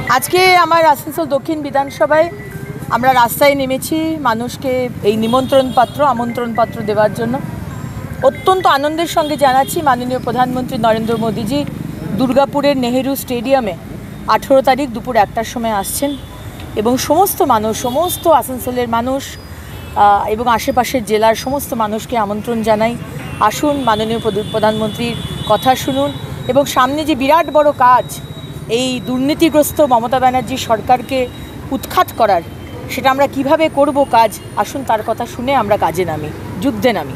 আজকে আমার আসানসোল দক্ষিণ বিধানসভায় আমরা রাস্তায় নেমেছি মানুষকে এই আমন্ত্রণপত্র দেওয়ার জন্য। অত্যন্ত আনন্দের সঙ্গে জানাচ্ছি মাননীয় প্রধানমন্ত্রী নরেন্দ্র মোদীজি দুর্গাপুরের নেহেরু স্টেডিয়ামে 18 তারিখ দুপুর 1টার সময় আসছেন এবং সমস্ত আসানসোলের মানুষ এবং আশেপাশের জেলার সমস্ত মানুষকে আমন্ত্রণ জানাই, আসুন মাননীয় প্রধানমন্ত্রীর কথা শুনুন এবং সামনে যে বিরাট বড় কাজ এই দুর্নীতিগ্রস্ত মমতা ব্যানার্জি সরকারকে উৎখাত করার, সেটা আমরা কিভাবে করব কাজ, আসুন তার কথা শুনে আমরা কাজে নামি, যুদ্ধে নামি।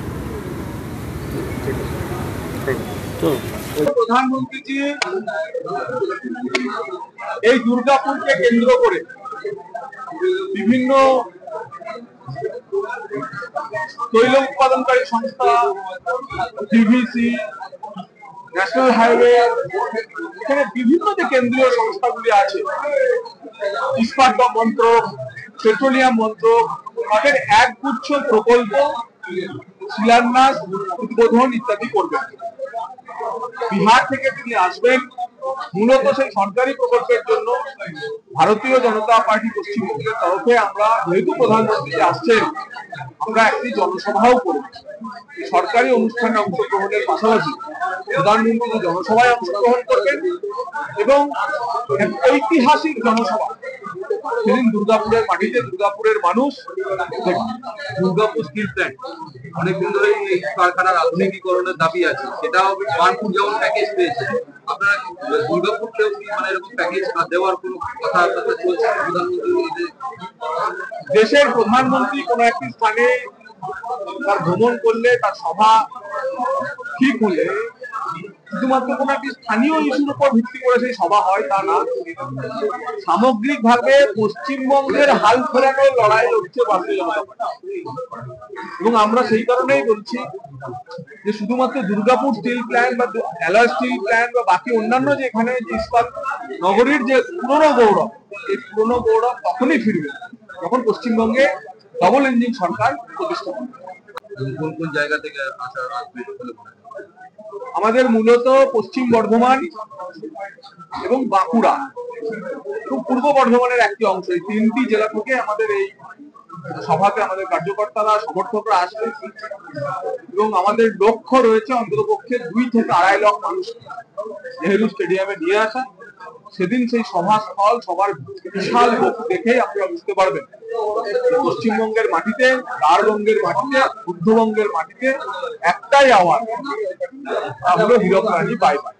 প্রধানমন্ত্রীজি এই দুর্গাপুরকে কেন্দ্র করে বিভিন্ন তৈল উৎপাদনকারী সংস্থা, ডিভিসি, ন্যাশনাল হাইওয়ে, এখানে বিভিন্ন যে কেন্দ্রীয় সংস্থাগুলি আছে, ইস্পাত মন্ত্রক, পেট্রোলিয়াম মন্ত্রক, তাদের একগুচ্ছ প্রকল্প শিলান্যাস, উদ্বোধন ইত্যাদি করবেন। বিহার থেকে তিনি আসবেন মূলত সেই সরকারি প্রকল্পের জন্য। ভারতীয় জনতা পার্টি পশ্চিমবঙ্গের তরফে আমরা, যেহেতু প্রধানমন্ত্রী আসছেন, আমরা একটি জনসভাও করব। সরকারি অনুষ্ঠানে অংশগ্রহণের পাশাপাশি প্রধানমন্ত্রী জনসভায় অংশগ্রহণ করবেন এবং ঐতিহাসিক জনসভা সেদিন দুর্গাপুরের মাটিতে দুর্গাপুরের মানুষ। দুর্গাপুর স্টিল প্ল্যান্ট অনেকদিন ধরে এই কারখানার আধুনিকীকরণের দাবি আছে, সেটাও বার্নপুর যেমন প্যাকেজ পেয়েছে, আপনারা দুর্গাপুরকেও মানে এরকম প্যাকেজ দেওয়ার কোনো কথাবার্তা চলছে? প্রধানমন্ত্রী দেশের প্রধানমন্ত্রী কোন একটি স্থানে তার ভ্রমণ করলে, তার সভা ঠিক হলে শুধুমাত্র কোন একটি স্থানীয় ইস্যুর উপর ভিত্তি করে সেই সভা হয় তা না। সামগ্রিকভাবে পশ্চিমবঙ্গের হাল ফেরানোর লড়াই লড়ছে ভারতীয় জনতা পার্টি এবং আমরা সেই কারণেই বলছি যে শুধুমাত্র দুর্গাপুর স্টিল প্ল্যান্ট বা অ্যালয় স্টিল প্ল্যান্ট বা বাকি অন্যান্য যে এখানে যে ইস্পাত নগরীর যে পুরনো গৌরব, এই পুরনো গৌরব তখনই ফিরবে যখন পশ্চিমবঙ্গে ডবল ইঞ্জিন সরকার প্রতিষ্ঠা হবে। কোন কোন জায়গা থেকে আসবে? আমাদের মূলত পশ্চিম বর্ধমান এবং বাঁকুড়া এবং পূর্ব বর্ধমানের একটি অংশ, এই তিনটি জেলা থেকে আমাদের এই সভাতে আমাদের কার্যকর্তারা, সমর্থকরা আসবে এবং আমাদের লক্ষ্য রয়েছে অন্ততপক্ষে 2 থেকে 2.5 লাখ মানুষ নেহেরু স্টেডিয়ামে নিয়ে আসা। সেদিন সেই সভাস্থল, সবার বিশাল লোক দেখেই আপনারা বুঝতে পারবেন পশ্চিমবঙ্গের মাটিতে, দ্বারবঙ্গের মাটিতে, বুদ্ধবঙ্গের মাটিতে একটাই আওয়াজ, তা হলো হীরক রানী বাই বাই।